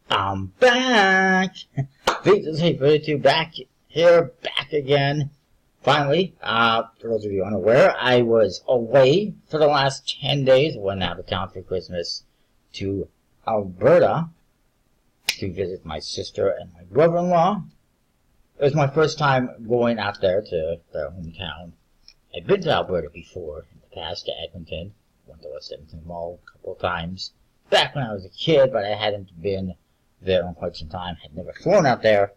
I'm back! Hey32 back here, back again. Finally, for those of you unaware, I was away for the last 10 days. Went out of town for Christmas to Alberta to visit my sister and my brother-in-law. It was my first time going out there to their hometown. I've been to Alberta before in the past, to Edmonton. Went to West Edmonton Mall a couple of times back when I was a kid, but I hadn't been there in quite some time. Had never flown out there,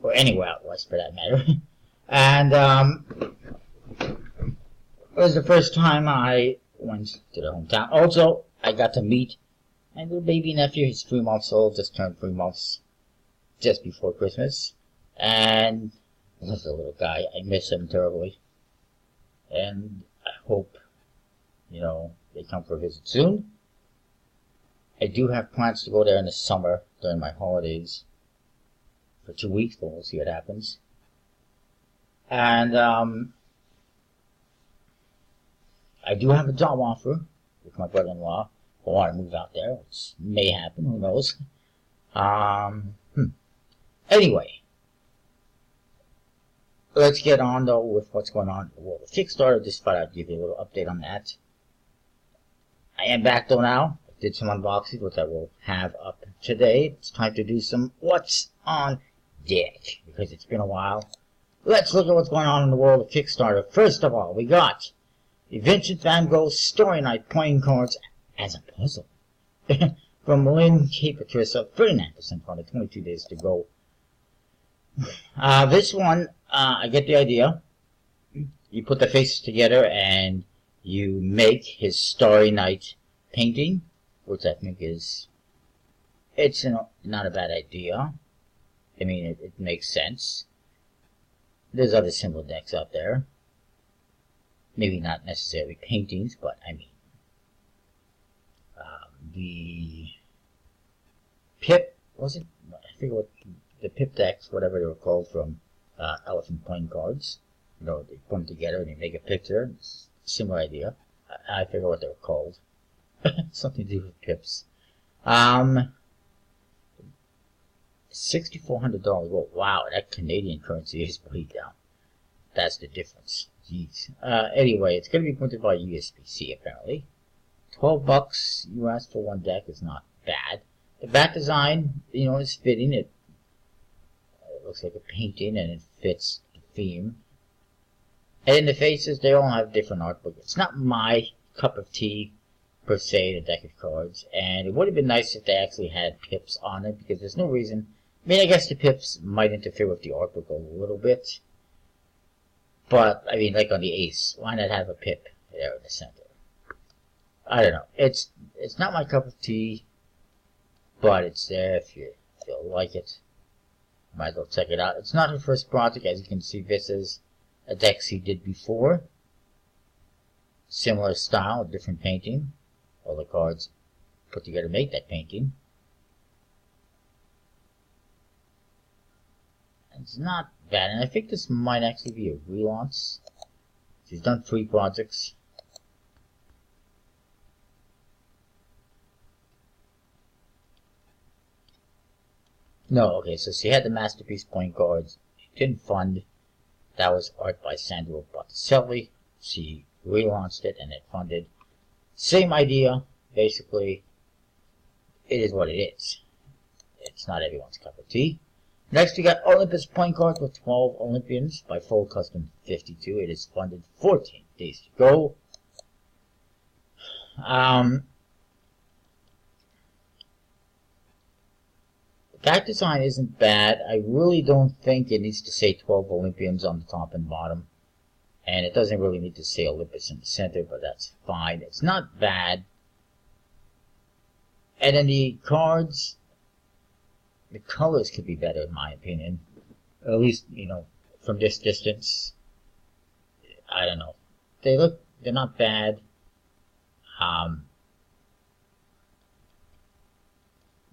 or anywhere out west for that matter. And it was the first time I went to the hometown. Also, I got to meet my little baby nephew. He's 3 months old, just turned 3 months just before Christmas. And this little guy, I miss him terribly. And I hope, they come for a visit soon. I do have plans to go there in the summer during my holidays for 2 weeks, but we'll see what happens. And I do have a job offer with my brother-in-law. I want to move out there, which may happen, who knows. Anyway, let's get on though with what's going on in the world of Kickstarter. Just thought I'd give you a little update on that. I am back though now. I did some unboxings, which I will have up today. It's time to do some what's on deck, because it's been a while. Let's look at what's going on in the world of Kickstarter. First of all, we got the Vincent Van Gogh Story Night playing cards as a puzzle from Lynn K. Patricia, 39% funded, 22 days to go. This one, I get the idea. You put the faces together and you make his Starry Night painting, which I think is, it's not a bad idea. I mean, it makes sense. There's other symbol decks out there. Maybe not necessarily paintings, but I mean, the Pip, was it? I forget what, the Pip decks, whatever they were called, from Elephant playing cards. They put them together and you make a picture. It's a similar idea. I forget what they were called. Something to do with pips. $6,400. Well, wow, that Canadian currency is way down. That's the difference. Jeez. Anyway, it's going to be printed by USPC apparently. $12 US for one deck is not bad. The back design, is fitting. It looks like a painting and it fits the theme. And in the faces, they all have different art book. It's not my cup of tea, per se, the deck of cards. And it would have been nice if they actually had pips on it, because there's no reason. I mean, I guess the pips might interfere with the art book a little bit. But, I mean, like on the ace, why not have a pip there in the center? I don't know. It's not my cup of tea, but it's there if you like it. Might as well check it out. It's not her first project. As you can see, this is a deck she did before. Similar style, different painting. All the cards put together make that painting. It's not bad, and I think this might actually be a relaunch. She's done 3 projects. No, okay, so she had the Masterpiece playing cards. She didn't fund. That was art by Sandro Botticelli. She relaunched it and it funded. Same idea, basically. It is what it is. It's not everyone's cup of tea. Next, we got Olympus playing cards with 12 Olympians by Full Custom 52. It is funded, 14 days to go. That design isn't bad. I really don't think it needs to say 12 Olympians on the top and bottom. And it doesn't really need to say Olympus in the center, but that's fine. It's not bad. And then the cards, the colors could be better in my opinion. At least, from this distance. I don't know. They're not bad.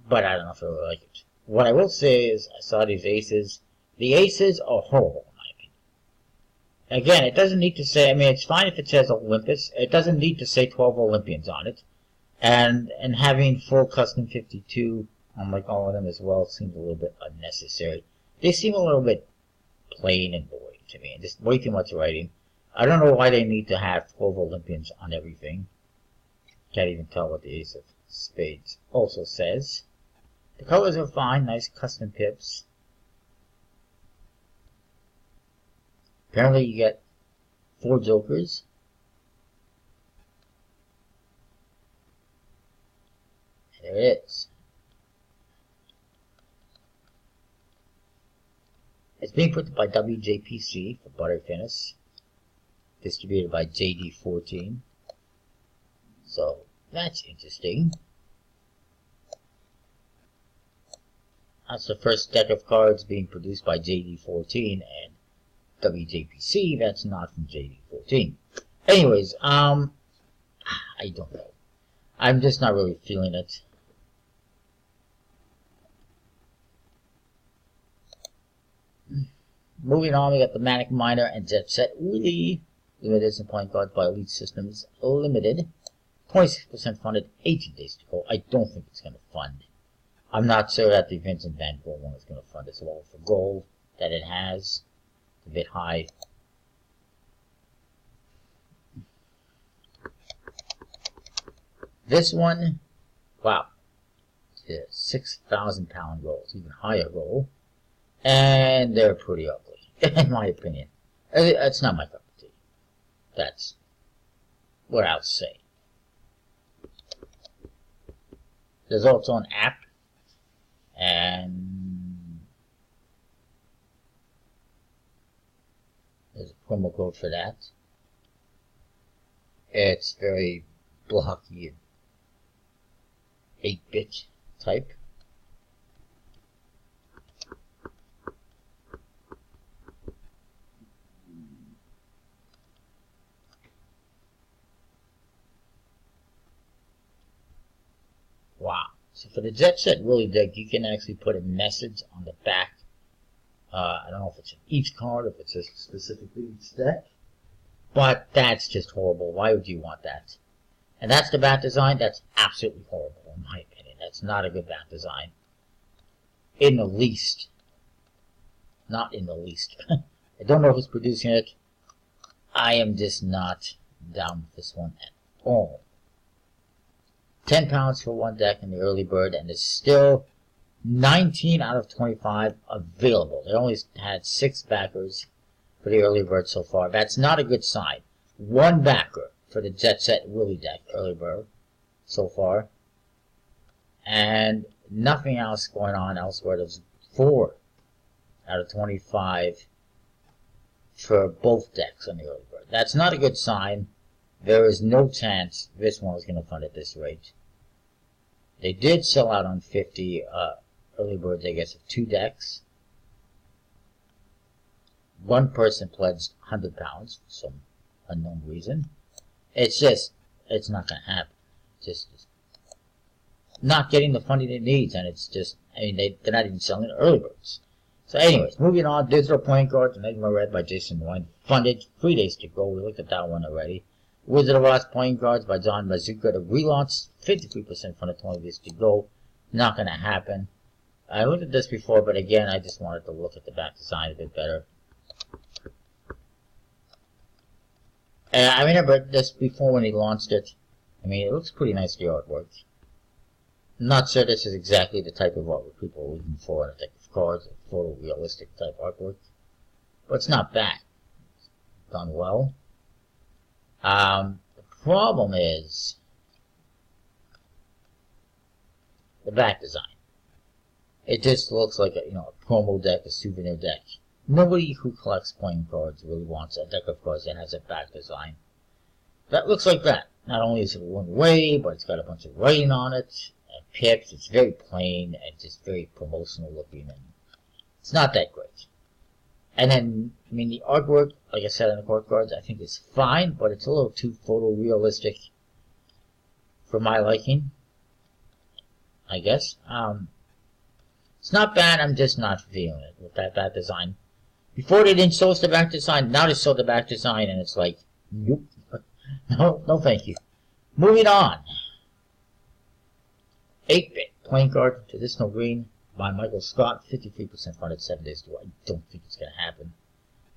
But I don't know if I really like it. What I will say is, I saw these aces. The aces are horrible in my opinion. Again, it doesn't need to say, I mean, it's fine if it says Olympus. It doesn't need to say 12 Olympians on it. And having Full Custom 52 unlike all of them as well, seems a little bit unnecessary. They seem a little bit plain and boring to me, and just way too much writing. I don't know why they need to have 12 Olympians on everything. Can't even tell what the Ace of Spades also says. The colors are fine, nice custom pips. Apparently you get 4 jokers. And there it is. It's being put by WJPC for Butterfinish, distributed by JD14. So that's interesting. That's the first deck of cards being produced by JD14 and WJPC. That's not from JD14. Anyways, I don't know. I'm just not really feeling it. Moving on, we got the Manic Miner and Jet Set Willy. Limited and playing cards by Elite Systems Limited. 26% funded, 18 days to go. I don't think it's going to fund. I'm not sure that the Vincent Van Gogh one is going to fund as well for gold that it has. It's a bit high. This one, wow, it's a 6,000 pound roll. It's even higher roll. And they're pretty ugly, in my opinion. It's not my cup of tea. That's what I'll say. There's also an app, and there's a promo code for that. It's very blocky and 8-bit type. Wow. So for the Jet Set Willy deck, you can actually put a message on the back. I don't know if it's in each card, if it's just specifically each deck. But that's just horrible. Why would you want that? And that's the back design. That's absolutely horrible, in my opinion. That's not a good back design. In the least. Not in the least. I don't know who's producing it. I am just not down with this one at all. 10 pounds for one deck in the early bird, and there's still 19 out of 25 available. They only had 6 backers for the early bird so far. That's not a good sign. 1 backer for the Jet Set Willy deck early bird so far, and nothing else going on elsewhere. There's 4 out of 25 for both decks on the early bird. That's not a good sign. There is no chance this one is going to fund at this rate. They did sell out on 50 early birds, I guess, of 2 decks. One person pledged 100 pounds for some unknown reason. It's not going to happen. Just not getting the funding it needs, and it's just, I mean, they're not even selling early birds. So anyways, moving on, Digital Playing Cards, Enigma Red by Jason Wine, funded, 3 days to go. We looked at that one already. Wizard of Oz Playing Cards by John Mazuka, the relaunch, 53% funded, 20 days to go. Not going to happen. I looked at this before, but again, I just wanted to look at the back design a bit better. I remember this before when he launched it. I mean, it looks pretty nice, the artwork. I'm not sure this is exactly the type of artwork people are looking for in a deck of cards, a photorealistic type artwork. But it's not bad. It's done well. The problem is the back design. It just looks like a promo deck, a souvenir deck. Nobody who collects playing cards really wants a deck of cards that has a back design that looks like that. Not only is it one way, but it's got a bunch of writing on it and pips. It's very plain and just very promotional looking, and it's not that great. And then, I mean, the artwork, like I said on the court cards, I think is fine, but it's a little too photorealistic for my liking, I guess. It's not bad, I'm just not feeling it with that back design. Before they didn't show us the back design, now they show the back design, and it's like, nope. No thank you. Moving on. 8-bit playing card, traditional green, by Michael Scott, 53% funded, 7 days to go. I don't think it's going to happen.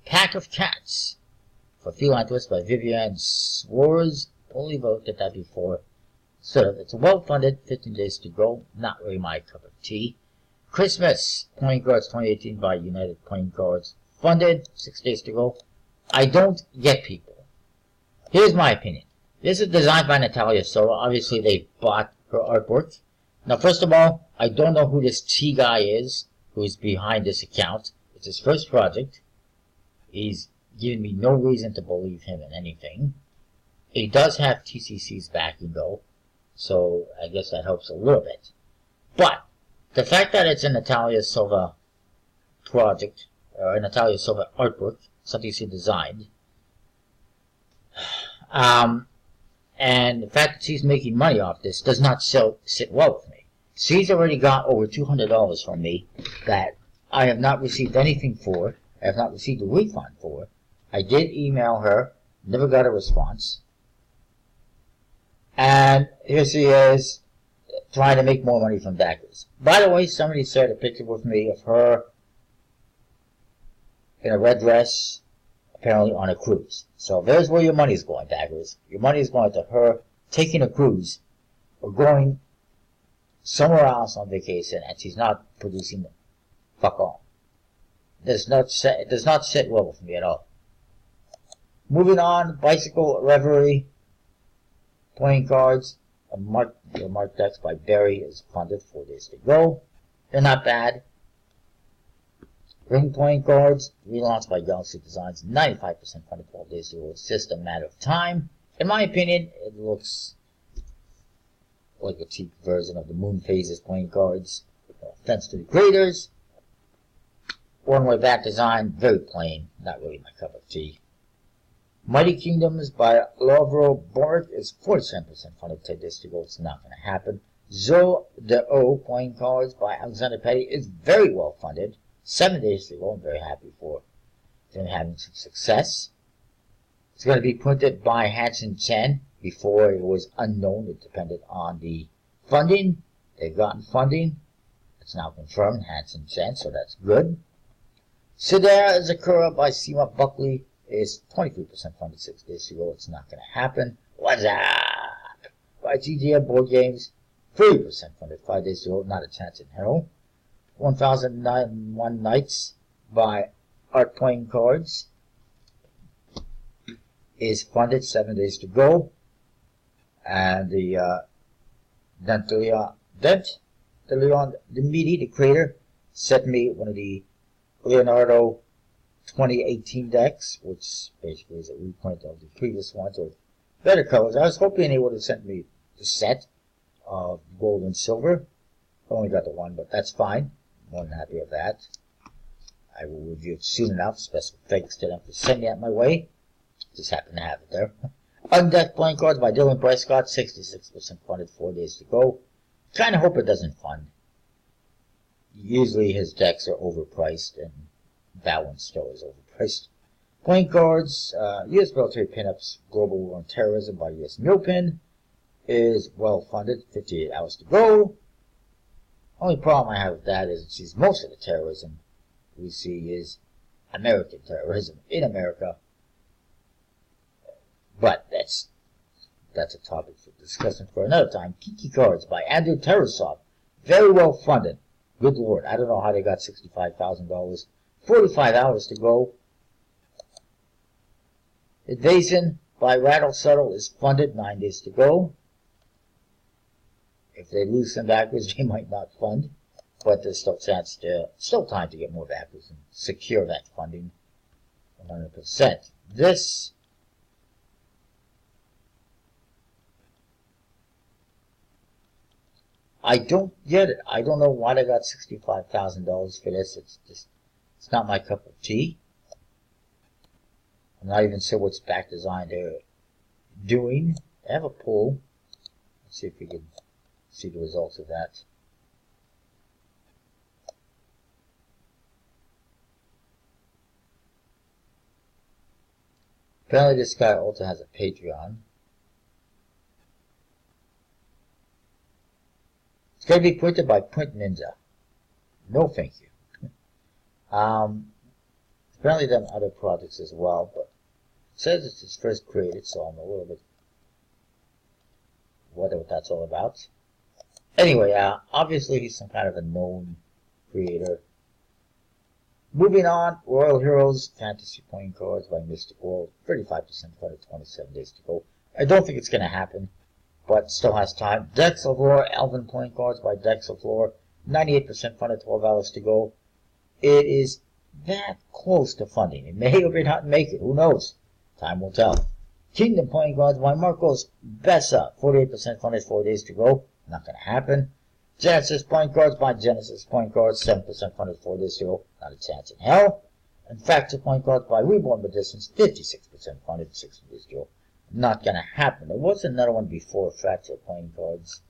Pack of Cats, for Feline Twist by Vivian Swartz. I believe I looked at that before. So it's well funded, 15 days to go. Not really my cup of tea. Christmas, Playing Cards 2018 by United Playing Cards. Funded, 6 days to go. I don't get people. Here's my opinion. This is designed by Natalia Sola. Obviously, they bought her artwork. Now, first of all, I don't know who this T guy is who's behind this account. It's his first project. He's given me no reason to believe him in anything. He does have TCC's backing, though, so I guess that helps a little bit. But the fact that it's a Natalia Silva project, or a Natalia Silva artwork, something she designed, and the fact that she's making money off this does not sit well with me. She's already got over $200 from me that I have not received anything for. I have not received a refund for. I did email her, never got a response. And here she is trying to make more money from backers. By the way, somebody shared a picture with me of her in a red dress, apparently on a cruise. So there's where your money's going, backers. Your money is going to her taking a cruise or going somewhere else on vacation, and she's not producing them. Fuck all. It does not sit well with me at all. Moving on, Bicycle Reverie, Playing Cards, Mark Decks by Barry is funded, 4 days to go. They're not bad. Ring Playing Cards, relaunched by Galaxy Designs, 95% funded, 12 days to go. It's just a matter of time. In my opinion, it looks like a cheap version of the Moon Phases Playing Cards. No offense to the creators. One-way back design, very plain, not really my cup of tea. Mighty Kingdoms by Lovro Borg is 47% funded, 10 days to go. It's not going to happen. Zo de O Playing Cards by Alexander Petty is very well funded, 7 days to go. I'm very happy for them having some success. It's going to be printed by Hansen Chen. Before it was unknown, it depended on the funding. They've gotten funding. It's now confirmed, Hansen Chen, so that's good. Sidera Zakura by Seema Buckley is 23% funded, 6 days to go. It's not going to happen. What's up? By GGM Board Games, 30% funded, 5 days to go. Not a chance in hell. 1001 Nights by Art Playing Cards is funded, 7 days to go. And the Leon Demidi, the creator, sent me one of the Leonardo 2018 decks, which basically is a reprint of the previous ones with better colors. I was hoping he would have sent me the set of gold and silver. I only got the one, but that's fine. I'm more than happy with that. I will review it soon enough. Special thanks to them for sending it my way. Just happen to have it there. Undecked Playing Cards by Dylan Prescott, 66% funded, 4 days to go. Kind of hope it doesn't fund. Usually his decks are overpriced, and that one still is overpriced. Playing Cards, U.S. Military Pinups, Global War on Terrorism by U.S. Milpin is well funded, 58 hours to go. Only problem I have with that is it sees most of the terrorism we see is American terrorism in America. But that's a topic for discussion for another time. Kiki Cards by Andrew Tarasov, very well funded. Good lord, I don't know how they got $65,000. 45 hours to go. Invasion by Rattle Settle is funded, 9 days to go. If they lose some backers, they might not fund, but there's still time to get more backers and secure that funding 100%. This I don't get it. I don't know why they got $65,000 for this. It's not my cup of tea. I'm not even sure what's back design they're doing. They have a poll. Let's see if we can see the results of that. Apparently this guy also has a Patreon. It's going to be printed by Print Ninja. No thank you. Apparently done other projects as well, but it says it's his first created, so I'm a little bit wondering what that's all about. Anyway, obviously he's some kind of a known creator. Moving on, Royal Heroes Fantasy Playing Cards by Mystic World. 35% funded, 27 days to go. I don't think it's going to happen, but still has time. Decks of Lore Elven Playing Cards by Decks of Lore. 98% funded, 12 hours to go. It is that close to funding. It may or may not make it. Who knows? Time will tell. Kingdom Playing Cards by Marcos Bessa. 48% funded, 4 days to go. Not going to happen. Genesis Playing Cards by Genesis Playing Cards. 7% funded, 4 days to go. Not a chance in hell. And Factor Playing Cards by Reborn Magicians. 56% funded, 6 days to go. Not going to happen. There was another one before Fracture Playing Cards.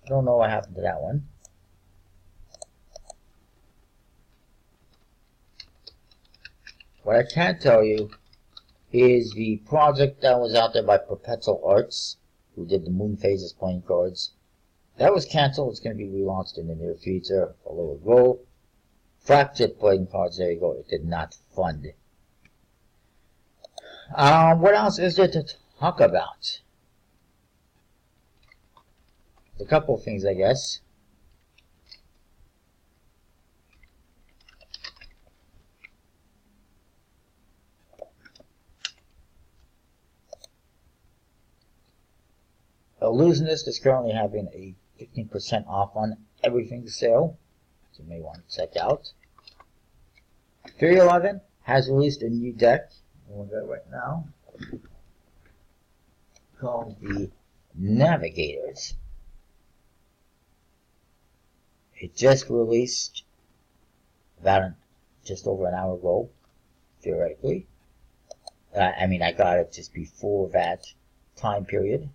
I don't know what happened to that one. What I can tell you is the project that was out there by Perpetual Arts, who did the Moon Phases Playing Cards. That was canceled. It's going to be relaunched in the near future. A little ago. Fractured Playing Cards, there you go. It did not fund. What else is there to talk about? A couple of things, I guess. Illusionist is currently having a 15% off on everything sale, so you may want to check out. 311 has released a new deck, we'll go right now, called the Navigators. It just released about just over an hour ago, theoretically. I mean, I got it just before that time period.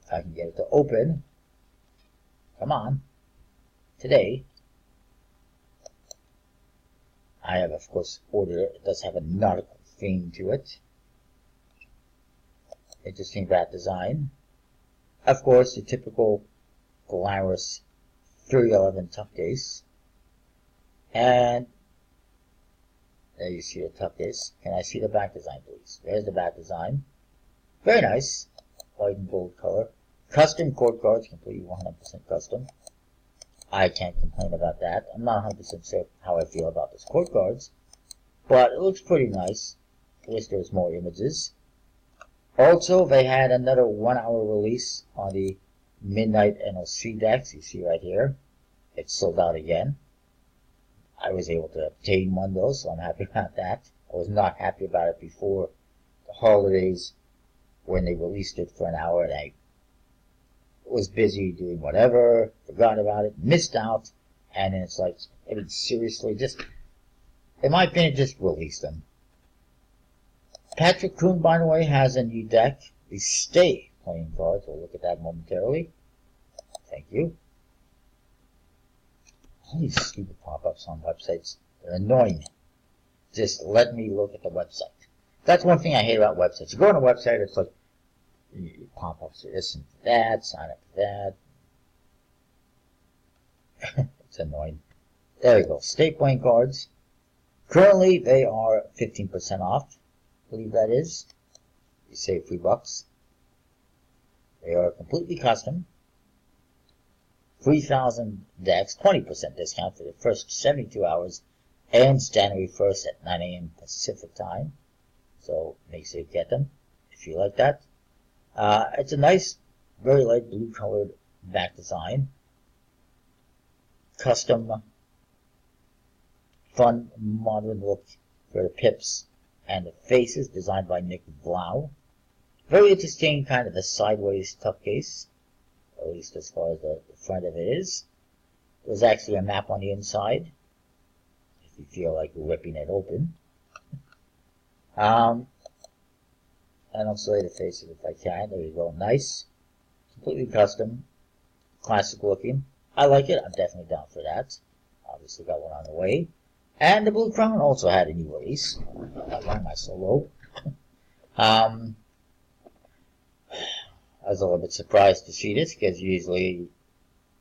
If I can get it to open. Come on. Today. I have, of course, ordered it. It does have a nautical theme to it. Interesting bat design. Of course, the typical glamorous 311 tough case. And there you see the tough case. Can I see the back design, please? There's the back design. Very nice. White and gold color. Custom cord cards, completely 100% custom. I can't complain about that. I'm not 100% sure how I feel about those cord cards, but it looks pretty nice. At least there's more images. Also, they had another 1 hour release on the Midnight NOC decks. You see right here. It's sold out again. I was able to obtain one though, so I'm happy about that. I was not happy about it before the holidays when they released it for an hour, and I was busy doing whatever, forgot about it, missed out, and then it's like, I mean, seriously, just, in my opinion, just release them. Patrick Kuhn, by the way, has a new deck, the Stay Playing Cards. We'll look at that momentarily. Thank you. All these stupid pop-ups on websites, they're annoying. Just let me look at the website. That's one thing I hate about websites. You go on a website, it's like, pop-ups for this and for that, sign up for that. It's annoying. There we go. Stay Playing Cards. Currently, they are 15% off. I believe that is. You save $3. They are completely custom. 3,000 decks, 20% discount for the first 72 hours. Ends January 1st at 9 a.m. Pacific time. So make sure you get them if you like that. It's a nice, very light blue colored back design. Custom, fun, modern look for the pips and the faces, designed by Nick Blau. Very interesting, kind of a sideways tough case, at least as far as the front of it is. There's actually a map on the inside, if you feel like ripping it open. And I'll show you the faces if I can. There you go. Nice. Completely custom. Classic looking. I like it. I'm definitely down for that. Obviously got one on the way. And the Blue Crown also had a new release. Why am I so low? I was a little bit surprised to see this because usually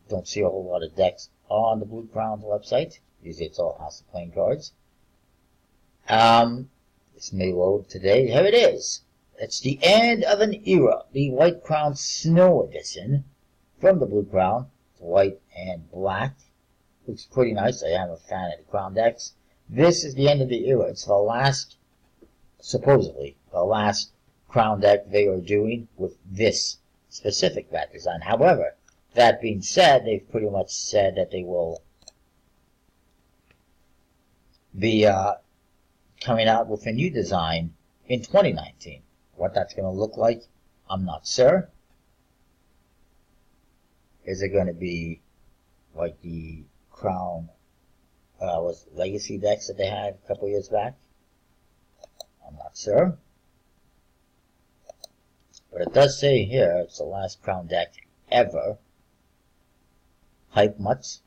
don't see a whole lot of decks on the Blue Crown's website. Usually it's all House of Playing Cards. This may load today. Here it is. It's the end of an era. The White Crown Snow Edition from the Blue Crown. It's white and black. Looks pretty nice. I am a fan of the Crown decks. This is the end of the era. It's the last, supposedly, the last Crown deck they are doing with this specific bat design. However, that being said, they've pretty much said that they will be coming out with a new design in 2019. What that's going to look like, I'm not sure. Is it going to be like the Crown was Legacy decks that they had a couple years back? I'm not sure. But it does say here it's the last Crown deck ever. Hype much.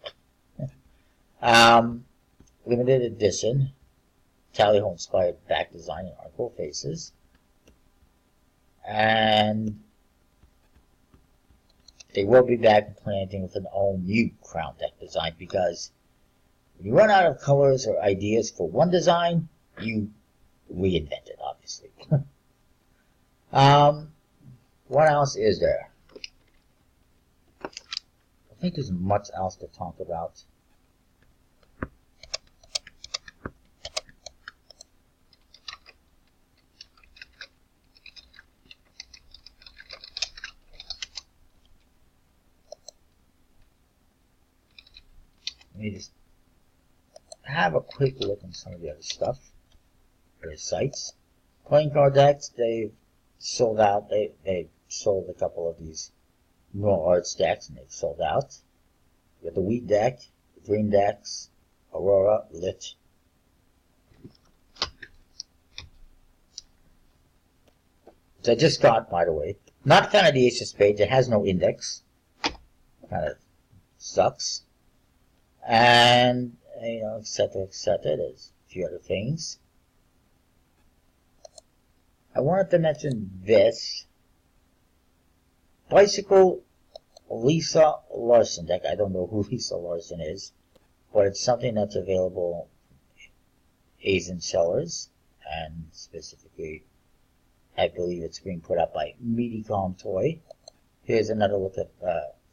Limited edition. Tally-ho inspired back design and artful faces. And they will be back planting with an all-new Crown deck design because when you run out of colors or ideas for one design, you reinvent it, obviously. What else is there? I don't think there's much else to talk about. Let me just have a quick look on some of the other stuff. Their sites. Playing card decks, they've sold out. They sold a couple of these Neural Arts decks and they've sold out. You got the Wheat deck, the Dream decks, Aurora, Lit. Which I just got, by the way. Not a fan of the Ace of Spades. It has no index. Kind of sucks. And, you know, etc., etc. There's a few other things. I wanted to mention this. Bicycle Lisa Larson deck. I don't know who Lisa Larson is, but it's something that's available in Asian sellers, and specifically, I believe it's being put up by Medicom Toy. Here's another look at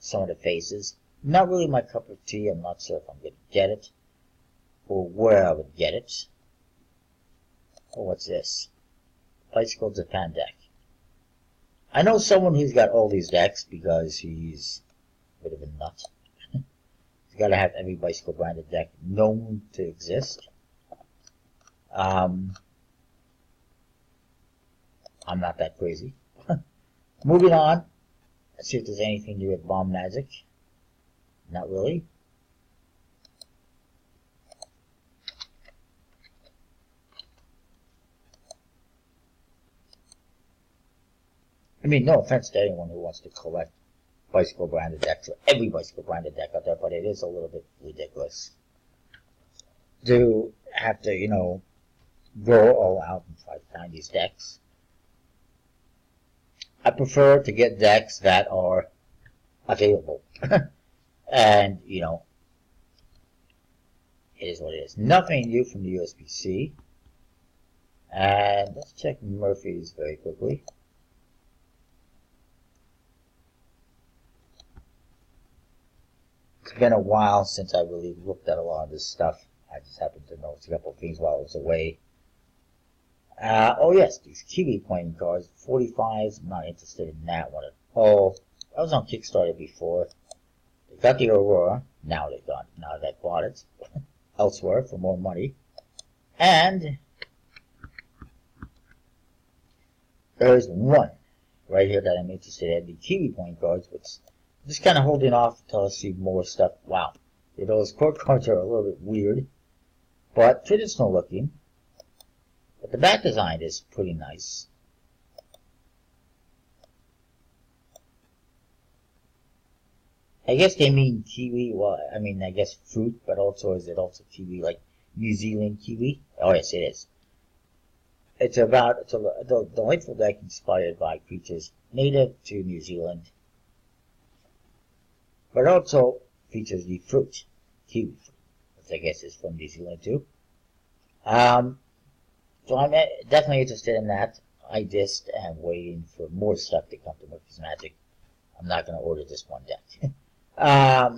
some of the faces. Not really my cup of tea. I'm not sure if I'm going to get it or where I would get it. Oh, what's this? Bicycle Japan deck. I know someone who's got all these decks because he's a bit of a nut. He's got to have every Bicycle branded deck known to exist. I'm not that crazy. Moving on. Let's see if there's anything new with Bomb Magic. Not really. I mean, no offense to anyone who wants to collect Bicycle branded decks or every Bicycle branded deck out there, but it is a little bit ridiculous to have to, you know, go all out and try to find these decks. I prefer to get decks that are available. And, you know, it is what it is. Nothing new from the USBC. And let's check Murphy's very quickly. It's been a while since I really looked at a lot of this stuff. I just happened to notice a couple of things while I was away. Oh yes, these Kiwi playing cards, 45s. I'm not interested in that one at all. That was on Kickstarter before. They got the Aurora. Now they bought it elsewhere for more money. And there's one right here that I'm interested in, the Kiwi playing cards, which I'm just kind of holding off until I see more stuff. Wow, those court cards are a little bit weird, but traditional looking. But the back design is pretty nice. I guess they mean kiwi. Well, I mean, I guess fruit, but also is it also kiwi, like New Zealand kiwi? Oh yes, it is. It's a delightful deck inspired by creatures native to New Zealand, but also features the fruit, kiwi fruit, which I guess is from New Zealand too. So I'm definitely interested in that. I just am waiting for more stuff to come to Murphy's Magic. I'm not going to order just one deck. I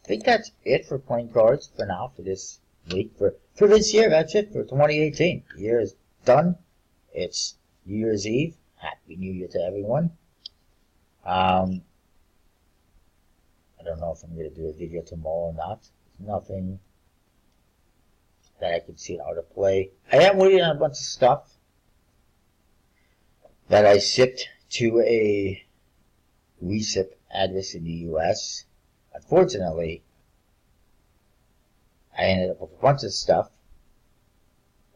think that's it for playing cards for now, for this week. For this year, that's it for 2018. The year is done. It's New Year's Eve. Happy New Year to everyone. I don't know if I'm going to do a video tomorrow or not. There's nothing that I can see how to play. I am waiting on a bunch of stuff that I shipped to a recip address in the US. Unfortunately, I ended up with a bunch of stuff.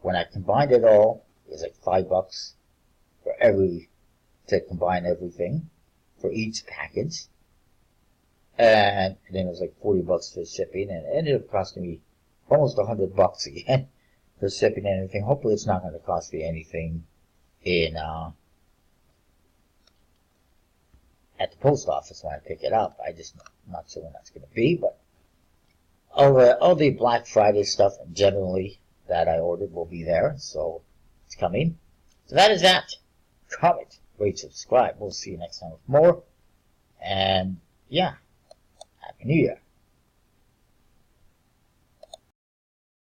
When I combined it all, it was like $5 to combine everything for each package. And then it was like $40 for shipping, and it ended up costing me almost $100 again for shipping and everything. Hopefully it's not going to cost me anything in at the post office when I pick it up. I just not sure when that's going to be, but all the Black Friday stuff generally that I ordered will be there, so it's coming. So that is that. Comment, rate, subscribe. We'll see you next time with more. And yeah, Happy New Year.